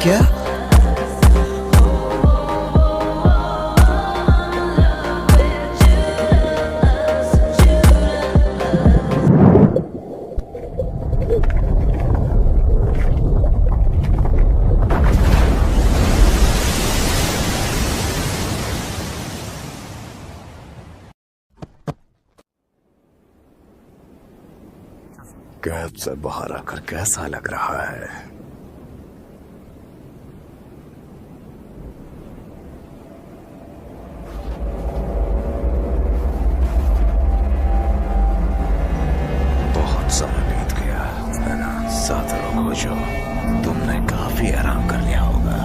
क्या? कैब से बाहर आकर कैसा लग रहा है? बहुत समय बीत गया है ना? 7 लोग हो जो तुमने काफी आराम कर लिया होगा।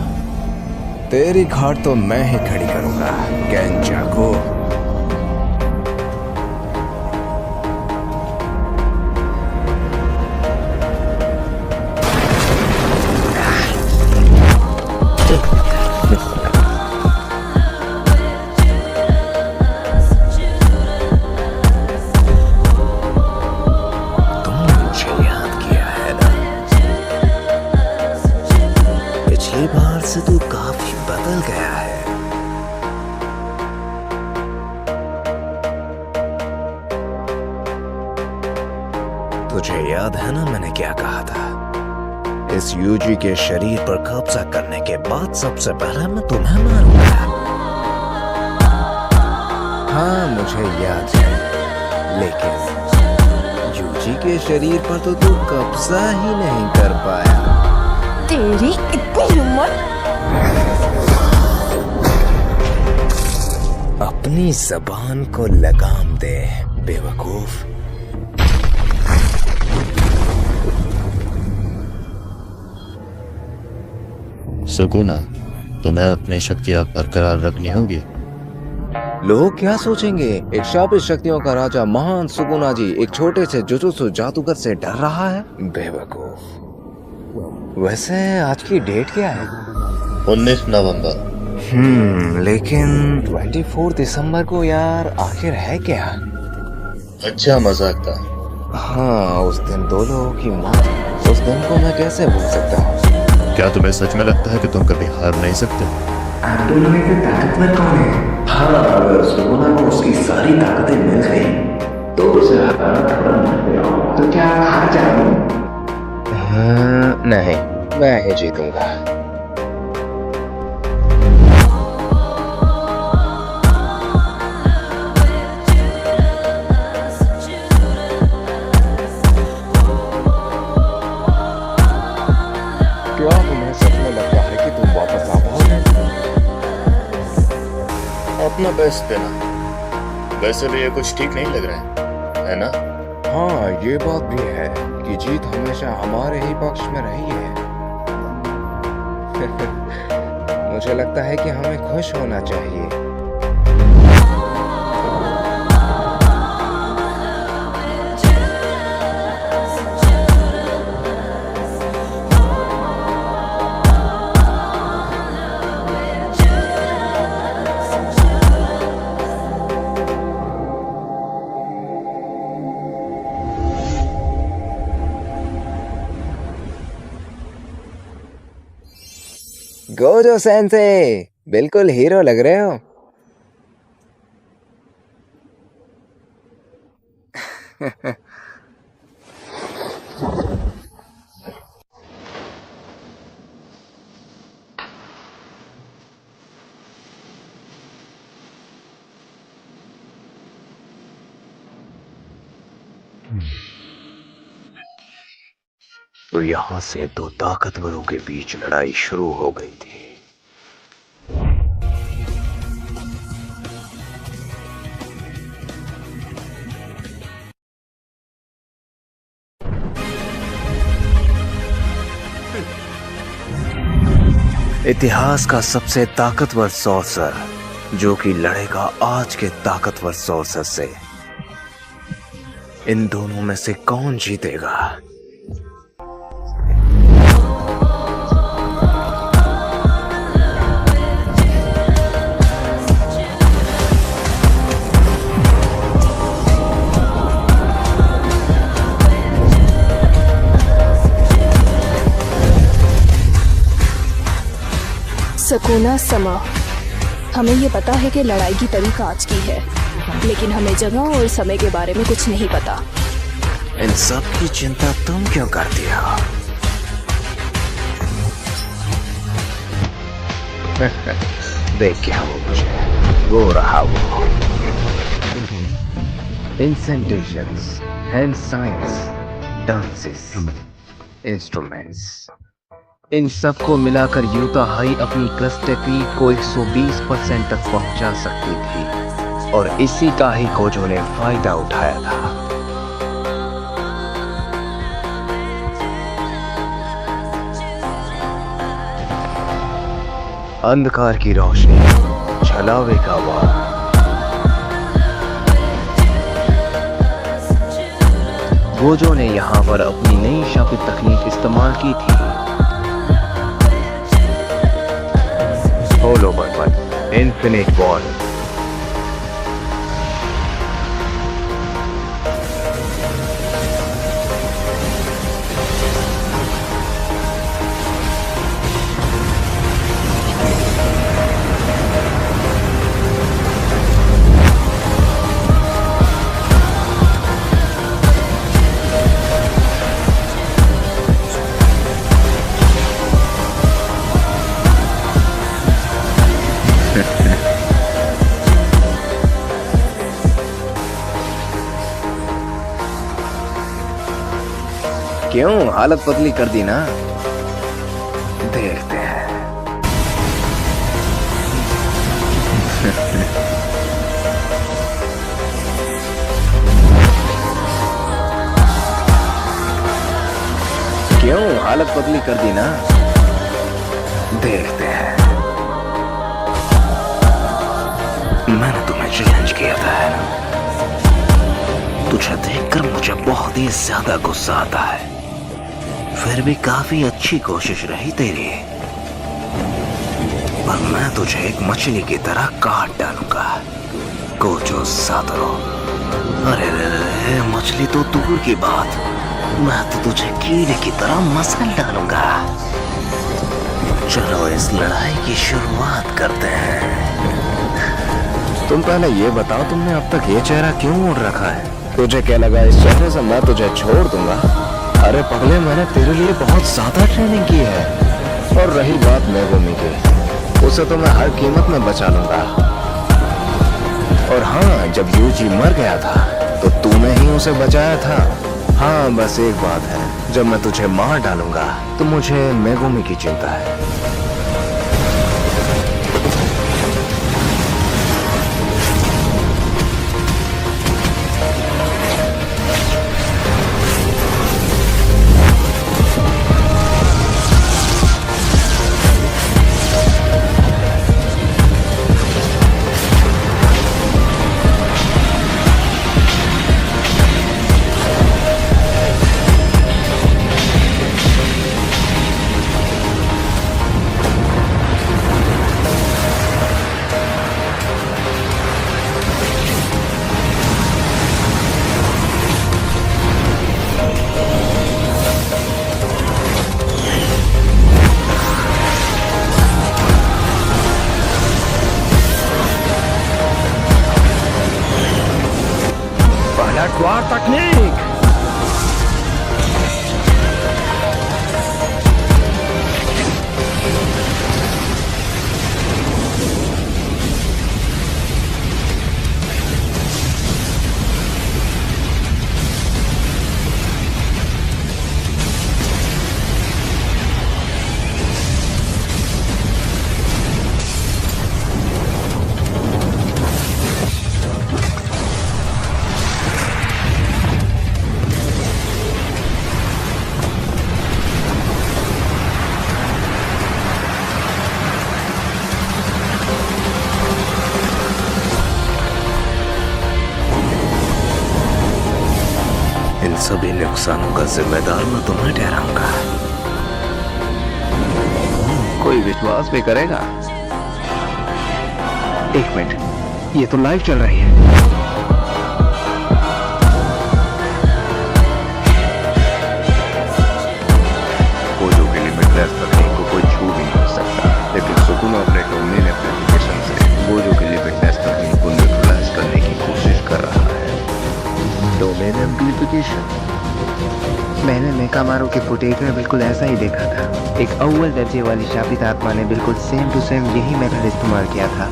तेरी घाट तो मैं ही खड़ी करूंगा गेंजा को। से तू काफी बदल गया है। तुझे याद है ना मैंने क्या कहा था? इस यूजी के शरीर पर कब्जा करने के बाद सबसे पहले मैं तुम्हें मारूंगा। हाँ मुझे याद है, लेकिन यूजी के शरीर पर तो तू कब्जा ही नहीं कर पाया। तेरी इतनी हिम्मत! अपनी जबान को लगाम दे बेवकूफ। सुकुना, तुम्हें अपनी शक्तियां बरकरार रखनी होगी। लोग क्या सोचेंगे? एक शापित शक्तियों का राजा महान सुकुना जी एक छोटे से जुजुत्सु जादूगर से डर रहा है? बेवकूफ। वैसे आज की डेट क्या है? 19 नवंबर। लेकिन 24 दिसंबर को यार आखिर है क्या? अच्छा मजाक था। हाँ उस दिन 2 लोगों की मौत, उस दिन को मैं कैसे भूल सकता हूँ? क्या तुम्हें सच में लगता है कि तुम कभी हार नहीं सकते? आप दोनों में से ताकतवर कौन है? हाँ अगर सुकुना को उसकी सारी ताकतें मिल गई तो उसे हराना थोड़ा मुश्किल होगा। तो क्या हार जाऊं? नहीं, मैं ही जीतूंगा। क्या तुम्हें सच में लगता है कि तुम वापस आ पाओगे? अपना बेस्ट देना। वैसे भी ये कुछ ठीक नहीं लग रहा है ना? हाँ ये बात भी है कि जीत हमेशा हमारे ही पक्ष में रही है। मुझे लगता है कि हमें खुश होना चाहिए। गोजो सेंसे, बिल्कुल हीरो लग रहे हो। तो यहाँ से 2 ताकतवरों के बीच लड़ाई शुरू हो गई थी। इतिहास का सबसे ताकतवर सॉर्सर जो कि लड़ेगा आज के ताकतवर सॉर्सर से। इन दोनों में से कौन जीतेगा? सुकूना समा। हमें ये पता है कि लड़ाई की तारीख आज की है, लेकिन हमें जगह और समय के बारे में कुछ नहीं पता। इन सब की चिंता तुम क्यों करती हो? देख क्या वो मुझे, वो रहा वो। इंसेंटेशंस, हैंड साइंस, डांसेस, इंस्ट्रूमेंट्स, इन सब को मिलाकर यूटा हाई अपनी क्रस्ट टेक्निक को 120% तक पहुंचा सकती थी, और इसी का ही खोजों ने फायदा उठाया था। अंधकार की रोशनी, छलावे का वार, गोजो ने यहां पर अपनी नई शापित तकनीक इस्तेमाल की थी। होलो बर्बन, इन्फिनिट वॉल। क्यों हालत पतली कर दी ना? देखते हैं। क्यों हालत पतली कर दी ना? देखते हैं। मैंने तुम्हें चैलेंज किया था, है ना? तुझे देखकर मुझे बहुत ही ज्यादा गुस्सा आता है। फिर भी काफी अच्छी कोशिश रही तेरी, पर मैं तुझे एक मछली की तरह काट डालूंगा, गोजो सातोरू। अरे रे, मछली तो दूर की बात, मैं तो तुझे कीड़े की तरह मसल डालूंगा। चलो इस लड़ाई की शुरुआत करते हैं। तुम पहले ये बताओ, तुमने अब तक ये चेहरा क्यों ओढ़ रखा है? तुझे क्या लगा इस चेहरे से मैं तुझे छोड़ दूंगा? अरे पगले, मैंने तेरे लिए बहुत ज्यादा ट्रेनिंग की है। और रही बात मेगुमी की, उसे तो मैं हर कीमत में बचा लूंगा। और हाँ, जब यूजी मर गया था तो तूने ही उसे बचाया था। हाँ, बस एक बात है, जब मैं तुझे मार डालूंगा तो मुझे मेगुमी की चिंता है। पलटवार तकनीक। इन सभी नुकसानों का जिम्मेदार मैं तुम्हें ठहराऊंगा। कोई विश्वास भी करेगा? एक मिनट, ये तो लाइव चल रही है। गोजो के लिमिटलेस तकनीक को कोई छू भी नहीं सकता, लेकिन सुकुना अपने मैंने मेकामारू के फुटेज में बिल्कुल ऐसा ही देखा था। एक अव्वल दर्जे वाली शापित आत्मा ने बिल्कुल सेम टू सेम यही मेथड इस्तेमाल किया था।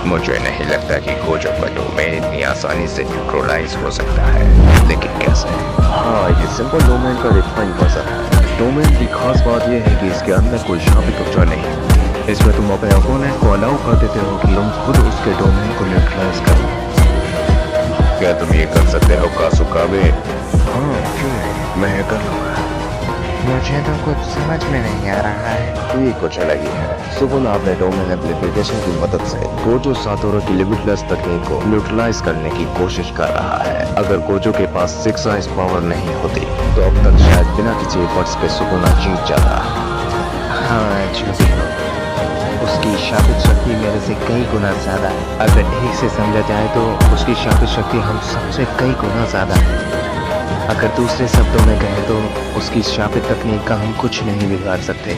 मुझे नहीं लगता कि गोजो का डोमेन इतनी आसानी से न्यूट्रलाइज हो सकता है, लेकिन कैसे? हाँ, ये सिंपल डोमेन का इतना ही मजा है। डोमेन की खास बात यह है कि इसके अंदर कोई शापित ऊर्जा नहीं। इसमें तुम अपने अपोनेंट को अलाउ कर देते हो कि तुम खुद उसके डोमेन को न्यूट्रलाइज करो। क्या तुम ये कर सकते हो कासुकाबे? हाँ, क्यों नहीं, मैं ये कर लूँगा। मुझे तो कुछ समझ में नहीं आ रहा है। ये कुछ अलग ही है। सुकुना अपने डोमेन एप्लीकेशन की मदद से गोजो सातोरो की लिमिटलेस तकनीक को न्यूट्रलाइज करने की कोशिश कर रहा है। अगर गोजो के पास 6 आइज पावर नहीं होती तो अब तक शायद बिना किसी एफर्ट्स के सुकुना जीत जाता। हाँ, जो भी हो, उसकी शापित शक्ति मेरे से कई गुना ज्यादा है। अगर एक से समझा जाए तो उसकी शापित शक्ति हम सबसे कई गुना ज्यादा है। अगर दूसरे शब्दों में कहें तो उसकी शापित तकनीक का हम कुछ नहीं बिगाड़ सकते।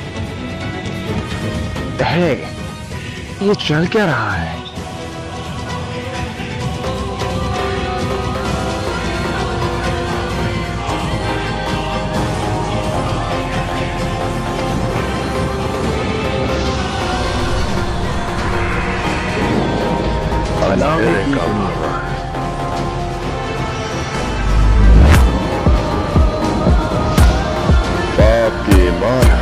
हे, ये चल क्या रहा है? बाप की मार।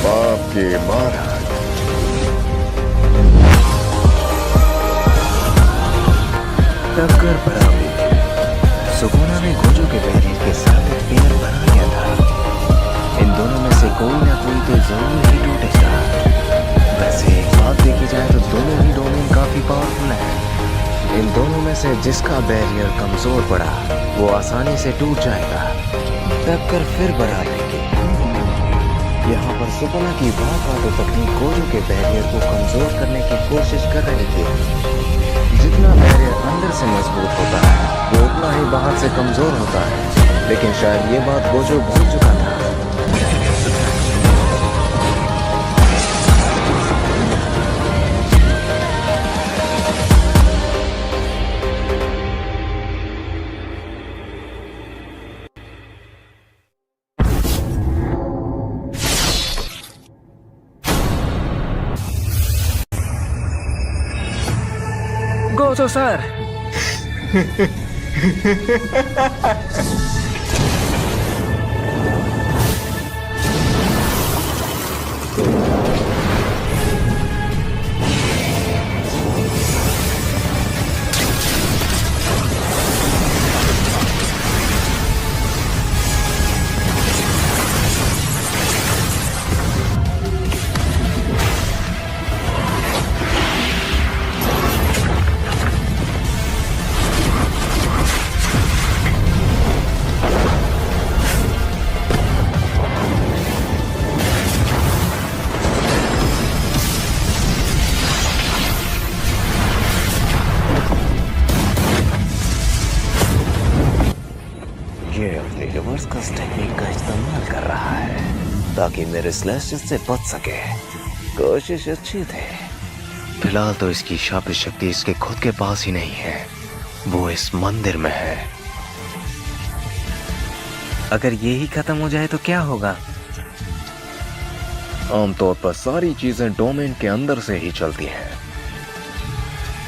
बाप की महाराज। टक्कर बराबरी। सुकुना ने गोजो के बैरियर के साथ एक पेयर बना लिया था। इन दोनों में से कोई ना कोई तो जरूर ही टूटेगा। वैसे एक बात देखी जाए तो दोनों ही डोमेन काफी पावरफुल है। इन दोनों में से जिसका बैरियर कमजोर पड़ा वो आसानी से टूट जाएगा। टक्कर फिर बराबरी की। यहाँ पर सुकुना की भाग तकनीक गोजो के बैरियर को कमजोर करने की कोशिश कर रही थी। जितना बैरियर अंदर से मजबूत होता है वो उतना ही बाहर से कमजोर होता है। लेकिन शायद ये बात गोजो भूल चुका था। गोजो सर, ये अपनी रिवर्स कस्ट टेक्निक का इस्तेमाल कर रहा है ताकि मेरे स्लैशेस से बच सके। कोशिश अच्छी थी। फिलहाल तो इसकी शापित शक्ति इसके खुद के पास ही नहीं है, वो इस मंदिर में है। अगर ये ही खत्म हो जाए तो क्या होगा? आमतौर पर सारी चीजें डोमेन के अंदर से ही चलती हैं।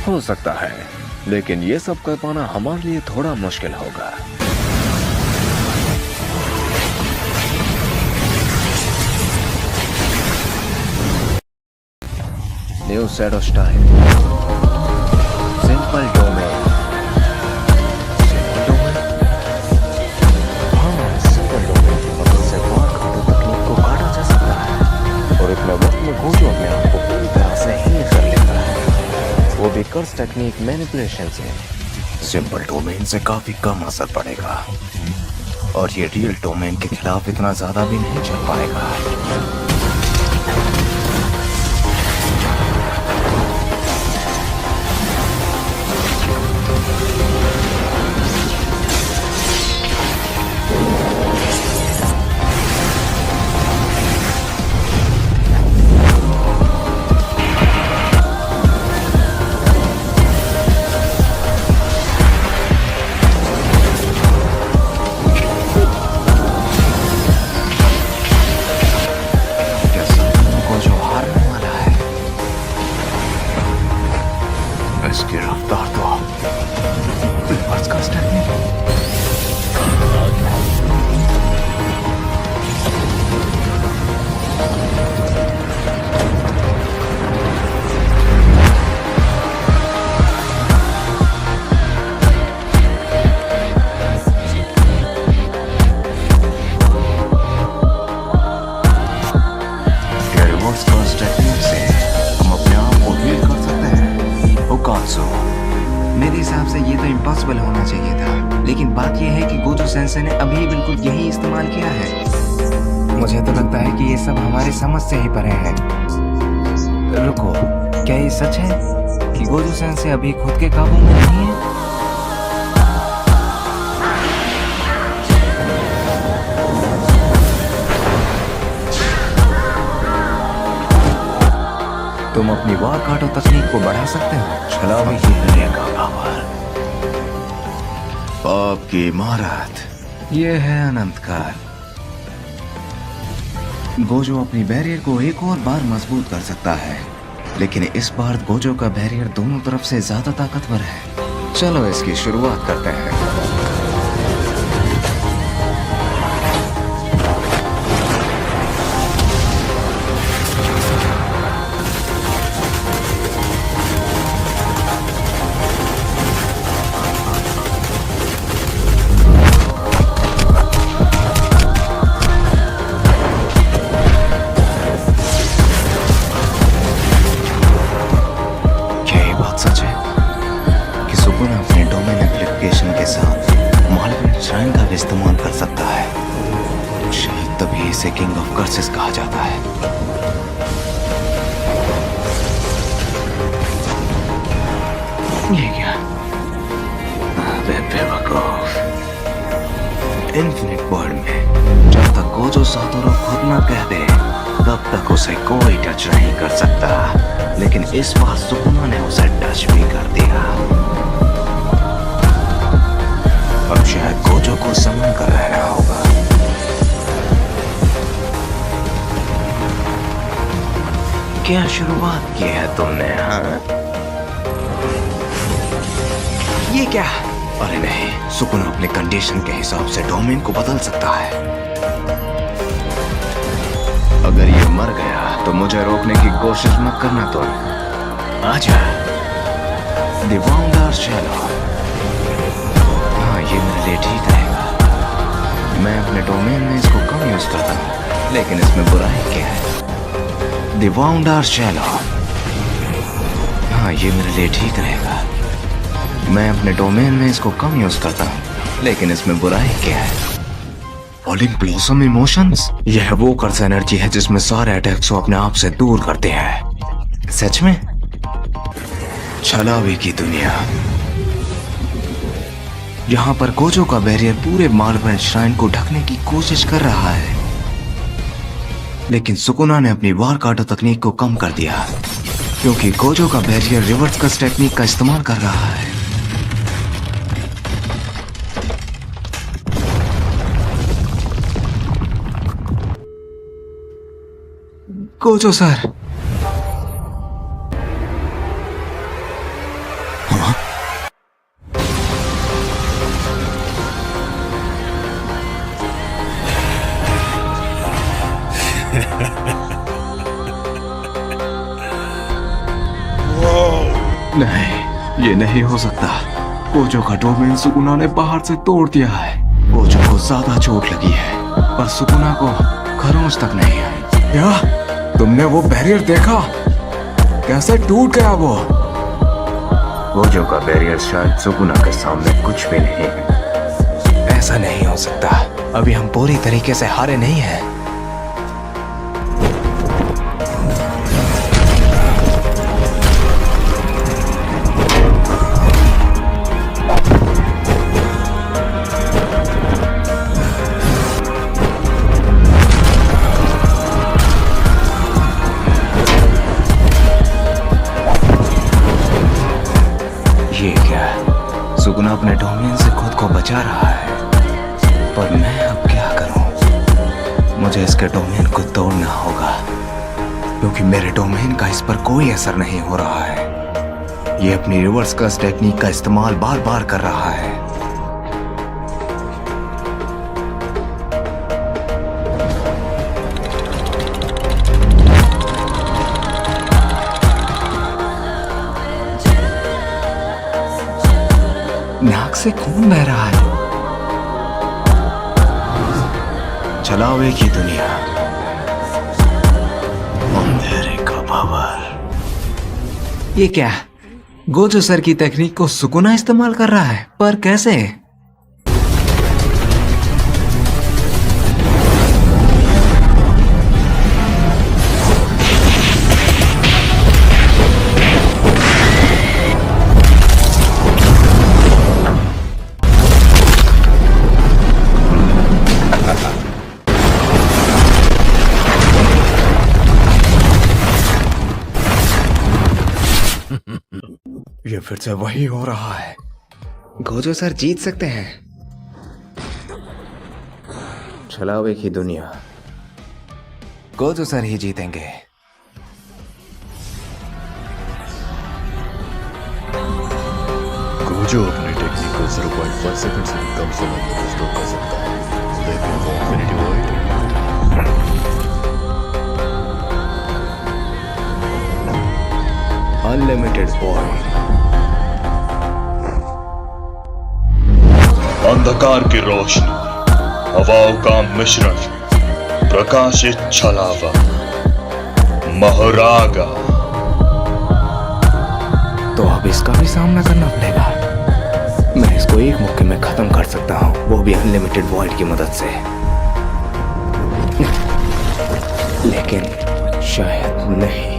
हो सकता है, लेकिन ये सब कर पाना हमारे लिए थोड़ा मुश्किल होगा। New set of style. Simple domain. हाँ, सिंपल डोमेन की मदद से वार खाते तकनीक को काटा जा सकता है और इतने वक्त में गोजो अपने आप को पूरी तरह से हील कर लेता है, वो भी कर्स टेक्निक मैनिपुलेशन से। सिंपल डोमेन से काफी कम असर पड़ेगा और ये रियल डोमेन के खिलाफ इतना ज्यादा भी नहीं चल पाएगा। मेरे हिसाब से ये तो इम्पॉसिबल होना चाहिए था, लेकिन बात यह है कि गोजो सेंसे ने अभी बिल्कुल यही इस्तेमाल किया है। मुझे तो लगता है कि ये सब हमारी समझ से ही परे है। रुको, क्या ये सच है कि गोजो सेंसे अभी खुद के काबू में नहीं है? तुम अपनी वार काटो तकनीक को बढ़ा सकते हो। चला भी ही का पावर, पाप की इमारत, ये है अनंत काल। गोजो अपनी बैरियर को एक और बार मजबूत कर सकता है, लेकिन इस बार गोजो का बैरियर दोनों तरफ से ज्यादा ताकतवर है। चलो इसकी शुरुआत करते हैं। इस्तेमाल कर सकता है, शायद तभी इसे किंग ऑफ कर्सेस कहा जाता है। ये क्या? बेवकूफ। इन्फिनिट वर्ल्ड में जब तक गोजो सातोरू खुद ना कह दे तब तक उसे कोई टच नहीं कर सकता, लेकिन इस बार सुकुना ने उसे टच भी कर दिया। अब शायद गोजो को समन कर रहना होगा। क्या शुरुआत की है तुमने? हाँ, ये क्या? अरे नहीं, सुकुना अपने कंडीशन के हिसाब से डोमेन को बदल सकता है। अगर ये मर गया तो मुझे रोकने की कोशिश मत करना तुम। आजा, दिवाउंडर चलो। ये मेरे लिए ठीक रहेगा। मैं अपने डोमेन में इसको कम यूज करता हूँ, लेकिन इसमें बुराई क्या है? दिवाउंडर चलो। हाँ, ये मेरे लिए ठीक रहेगा। मैं अपने डोमेन में इसको कम यूज करता हूँ, लेकिन इसमें बुराई क्या है? फॉलिंग ब्लॉसम इमोशंस, यह वो कर्स एनर्जी है जिसमें सारे अटैक्स को अपने आप से दूर करते हैं। सच में? छलावे की दुनिया, यहाँ पर गोजो का बैरियर पूरे मार्बल श्राइन को ढकने की कोशिश कर रहा है, लेकिन सुकुना ने अपनी वार काटो तकनीक को कम कर दिया, क्योंकि गोजो का बैरियर रिवर्स कस टेक्निक का इस्तेमाल कर रहा है। गोजो सर, नहीं, ये नहीं हो सकता। गोजो का डोमेन सुकुना ने बाहर से तोड़ दिया है। गोजो को ज्यादा चोट लगी है, पर सुकुना को खरोंच तक नहीं है। क्या? तुमने वो बैरियर देखा? कैसे टूट गया वो? गोजो का बैरियर शायद सुकुना के सामने कुछ भी नहीं है। ऐसा नहीं हो सकता, अभी हम पूरी तरीके से हारे नहीं हैं। ये क्या? सुकुना अपने डोमेन से खुद को बचा रहा है, पर मैं अब क्या करूं? मुझे इसके डोमेन को तोड़ना होगा, क्योंकि मेरे डोमेन का इस पर कोई असर नहीं हो रहा है। ये अपनी रिवर्स कर्स टेक्निक का इस्तेमाल बार बार कर रहा है। नाक से खून बह रहा है। छलावे की दुनिया, अंधेरे का पावर। ये क्या? गोजो सर की टेक्निक को सुकुना इस्तेमाल कर रहा है, पर कैसे? ये फिर से वही हो रहा है। गोजो सर जीत सकते हैं। छलावे की दुनिया। गोजो सर ही जीतेंगे। गोजो अपनी टेक्निक को 0.5 सेकंड से भी कम समय में रिस्टोर कर सकता है, लेकिन वो इंफिनिटी वॉइड अनलिमिटेड पॉइंट। अंधकार की रोशनी, हवाओं का मिश्रण, प्रकाशित छलावा, महरागा। तो अब इसका भी सामना करना पड़ेगा। मैं इसको एक मुक्के में खत्म कर सकता हूँ, वो भी अनलिमिटेड वॉइड की मदद से। लेकिन शायद नहीं।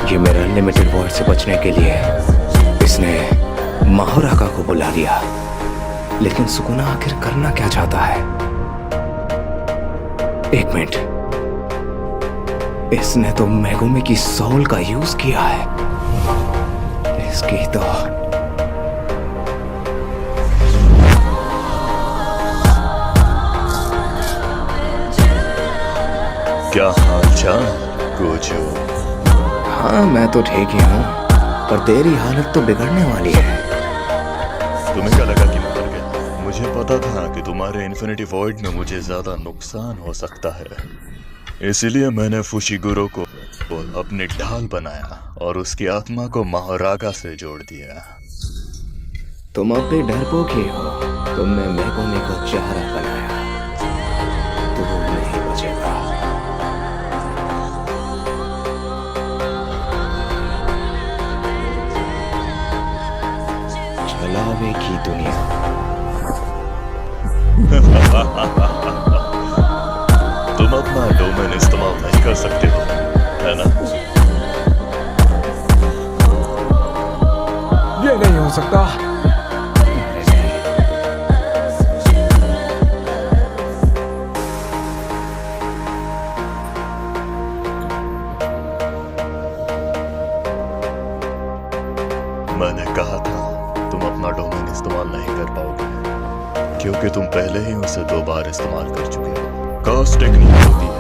ये मेरा अनलिमिटेड वॉइड से बचने के लिए इसने माहुराका को बुला लिया। लेकिन सुकुना आखिर करना क्या चाहता है? एक मिनट, इसने तो मेगुमी की सोल का यूज किया है। इसकी तो क्या हालचाल गोजो? हाँ, मैं तो ठीक ही हूँ, पर तेरी हालत तो बिगड़ने वाली है। तुम्हें क्या लगा कि मैं मर गया? मुझे पता था कि तुम्हारे इन्फिनिटी वॉइड में मुझे ज्यादा नुकसान हो सकता है, इसीलिए मैंने फुशिगुरो को अपनी ढाल बनाया और उसकी आत्मा को महारागा से जोड़ दिया। तुम अपने डरपोक ही हो। तुमने मेगुमी को चेहरा बनाया, तो वो नहीं बचेगा। छलावे की दुनिया। तुम अपना डोमेन इस्तेमाल नहीं कर सकते हो, है ना? ये नहीं हो सकता। मैंने कहा था तुम अपना डोमेन इस्तेमाल नहीं कर पाओगे, क्योंकि तुम पहले ही उसे 2 बार इस्तेमाल कर चुके हो। कर्स टेक्निक होती है।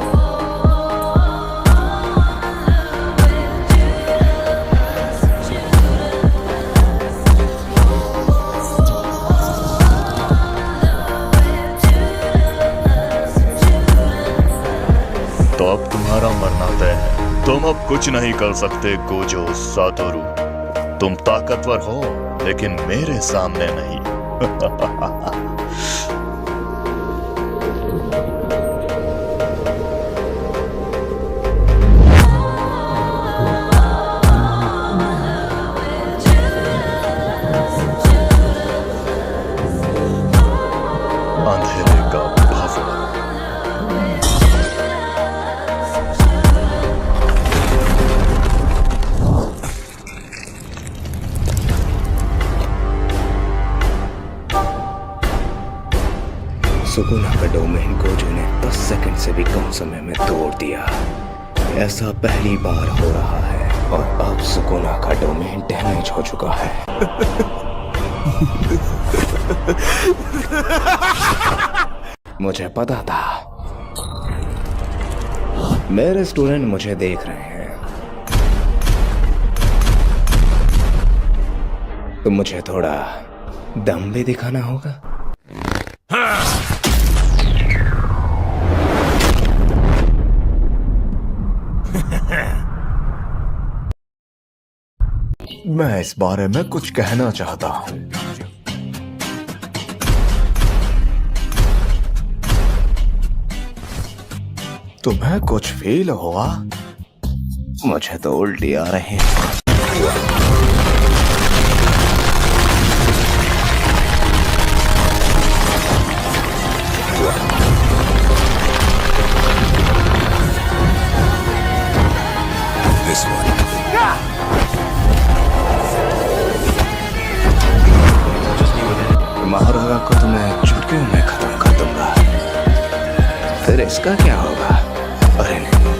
तो अब तुम्हारा मरना तय है। तुम अब कुछ नहीं कर सकते गोजो सातोरु। तुम ताकतवर हो, लेकिन मेरे सामने नहीं। अंधेरे का भवन। सुकुना का डोमेन गोजो ने 10 सेकंड से भी कम समय में तोड़ दिया। ऐसा पहली बार हो रहा है, और अब सुकुना का डोमेन डैमेज हो चुका है। मुझे पता था। मेरे स्टूडेंट मुझे देख रहे हैं, तो मुझे थोड़ा दम भी दिखाना होगा। मैं इस बारे में कुछ कहना चाहता हूं। तुम्हें कुछ फील हुआ? मुझे तो उल्टी आ रही है। महाराजा को तो मैं चुटकियों में खत्म कर दूंगा। फिर इसका क्या होगा? अरे नहीं,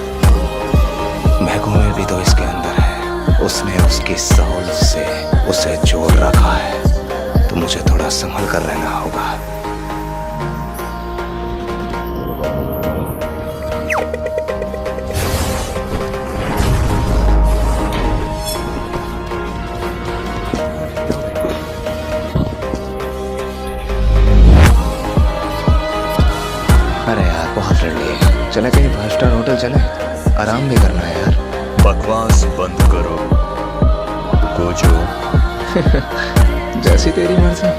महकूमे भी तो इसके अंदर है। उसने उसकी सोल से उसे जोड़ रखा है, तो मुझे थोड़ा संभल कर रहना होगा। अरे यार बहुत लड़ लिए, चले कहीं 5 स्टार होटल चले, आराम भी करना है यार। बकवास बंद करो गोजो। जैसी तेरी मर्जी।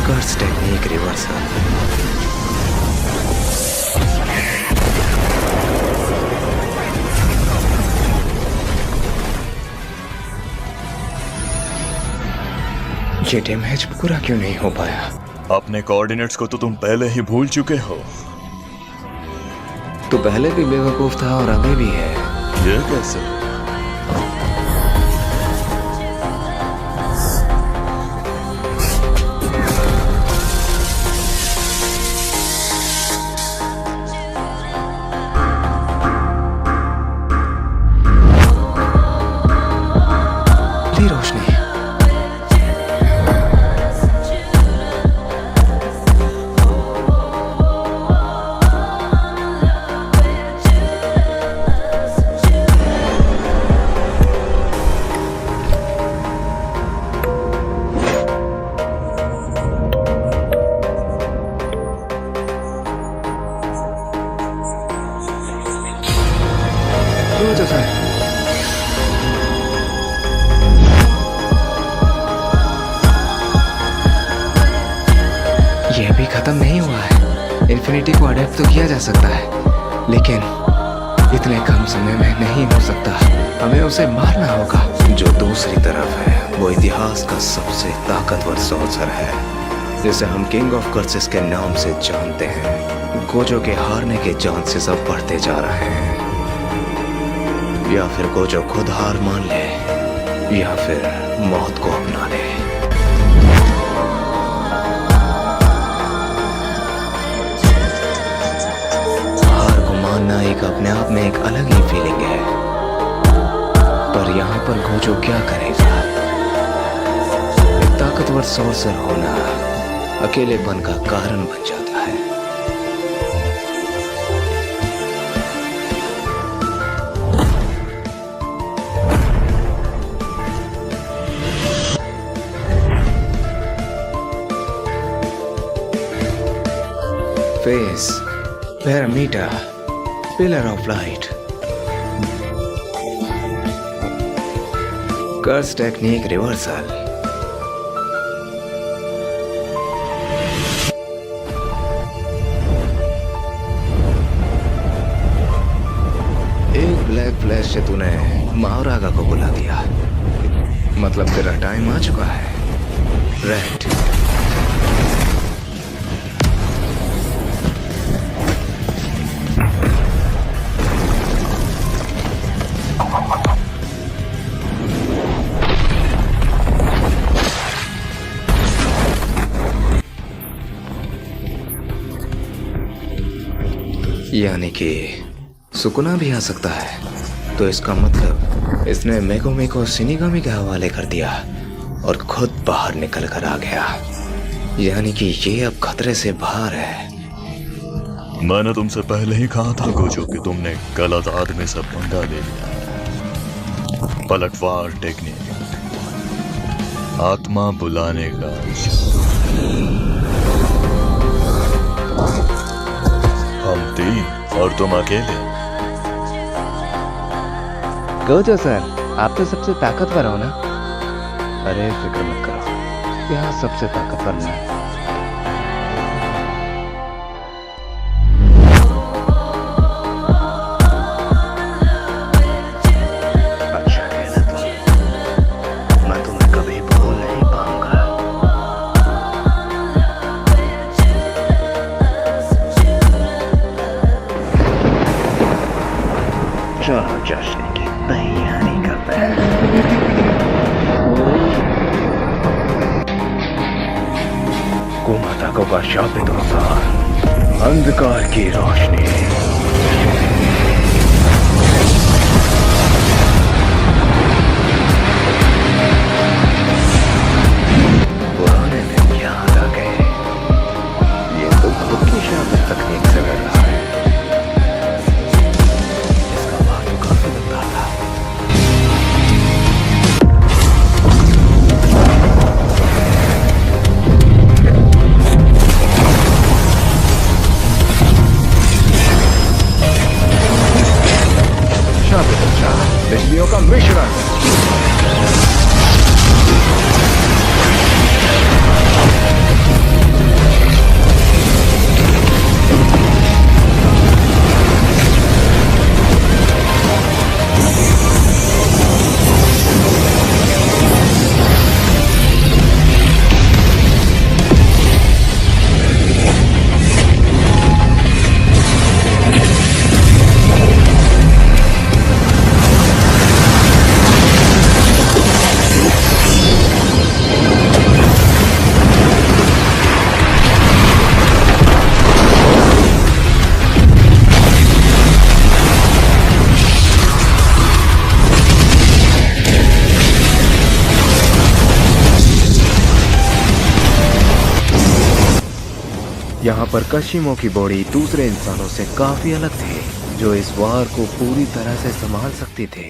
कर्स टेक्निक रिवर्सल। ये डैमेज पूरा क्यों नहीं हो पाया? अपने कोऑर्डिनेट्स को तो तुम पहले ही भूल चुके हो। तो पहले भी बेवकूफ था और अभी भी है। ये कैसे? रोशनी ये भी खत्म नहीं हुआ है। इन्फिनिटी को अडेप्ट तो किया जा सकता है, लेकिन इतने कम समय में नहीं हो सकता। हमें उसे मारना होगा। जो दूसरी तरफ है वो इतिहास का सबसे ताकतवर सोल्जर है, जिसे हम किंग ऑफ कर्सेस के नाम से जानते हैं। गोजो के हारने के चांसेस अब बढ़ते जा रहे हैं। या फिर गोजो खुद हार मान ले, या फिर मौत को अपना ले। हार को मानना एक अपने आप में एक अलग ही फीलिंग है, पर यहाँ पर गोजो क्या करेगा? एक ताकतवर सोर्सर होना अकेलेपन का कारण बन जाता है। Face, parameter, pillar of light, curse technique reversal. एक ब्लैक फ्लैश से तूने महारागा को बुला दिया, मतलब तेरा टाइम आ चुका है। रेड, यानी कि सुकुना भी आ सकता है। तो इसका मतलब इसने मेगोमी को शिनिगामी के हवाले कर दिया और खुद बाहर निकल कर आ गया। यानी कि ये अब खतरे से बाहर है। मैंने तुमसे पहले ही कहा था गोजो कि तुमने गलत आदमी से पंगा ले लिया है। पलटवार टेक्निक, आत्मा बुलाने का हम 3 और तुम अकेले। गोजो सर, आप तो सबसे ताकतवर हो ना? अरे फिक्र मत करो, यहाँ सबसे ताकतवर मैं। अच्छा कहना तुम, मैं तुम्हें कभी भूल नहीं पाऊंगा। चलो जश्न की तैयारी करते हैं। कुमाताको का शापित अनुसार अंधकार की रोशनी। पुराने दिन याद आ गए। ये तो खुद की शापित तकनीक से लड़ रहा है। इसका बात तो काफी लगता था। बिजलियों का मिश्रण। यहाँ पर कशिमो की बॉडी दूसरे इंसानों से काफी अलग थी, जो इस वार को पूरी तरह से संभाल सकती थे।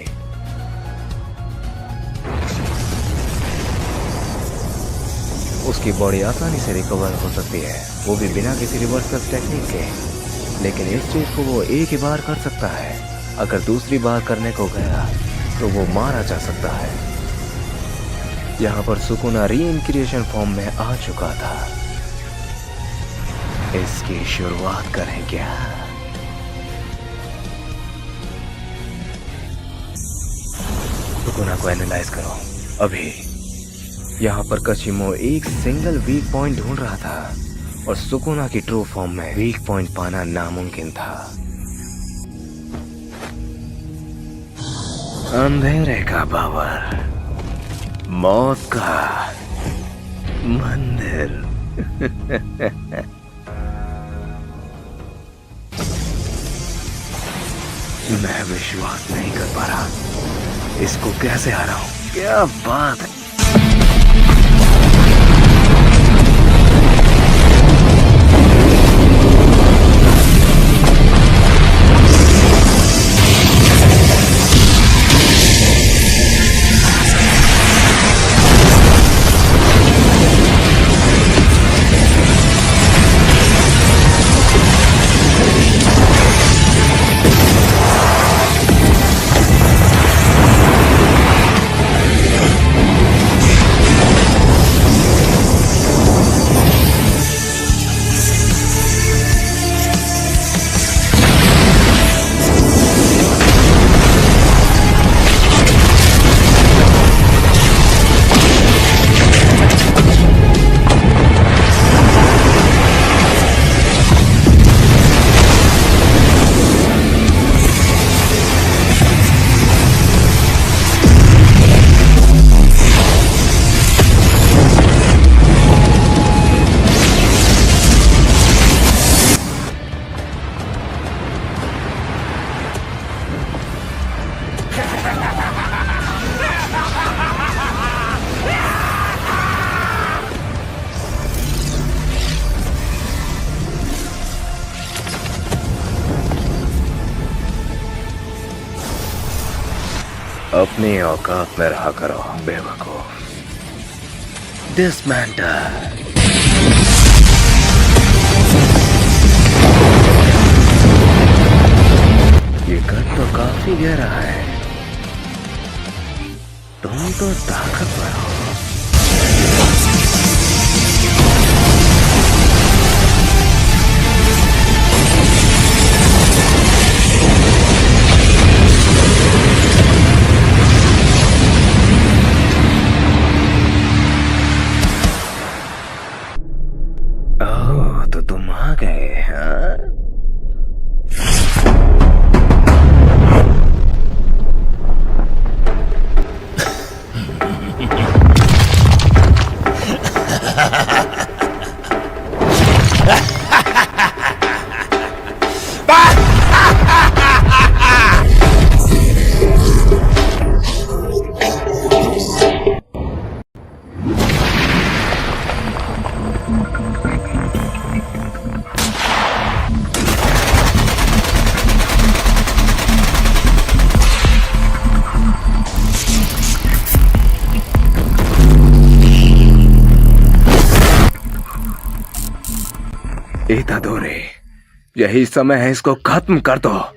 उसकी बॉडी आसानी से रिकवर हो सकती है, वो भी बिना किसी रिवर्सल टेक्निक के। लेकिन इस चीज को वो एक ही बार कर सकता है। अगर दूसरी बार करने को गया तो वो मारा जा सकता है। यहाँ पर सुकुना रीइनक्रिएशन फॉर्म में आ चुका था। इसकी शुरुआत करें क्या? सुकुना को एनालाइज करो अभी। यहाँ पर कशिमो एक सिंगल वीक पॉइंट ढूंढ रहा था और सुकुना की ट्रू फॉर्म में वीक पॉइंट पाना नामुमकिन था। अंधेरे का पावर, मौत का मंदिर। मैं विश्वास नहीं कर पा रहा, इसको कैसे हराऊं? क्या बात है। अपनी औकात में रहा करो बेवकूफ। डिसमेंटल। ये कद तो काफी गहरा है। तुम तो ताकतवर हो। ओह, तो तुम आ गए हाँ? इतादोरे, यही समय है, इसको खत्म कर दो।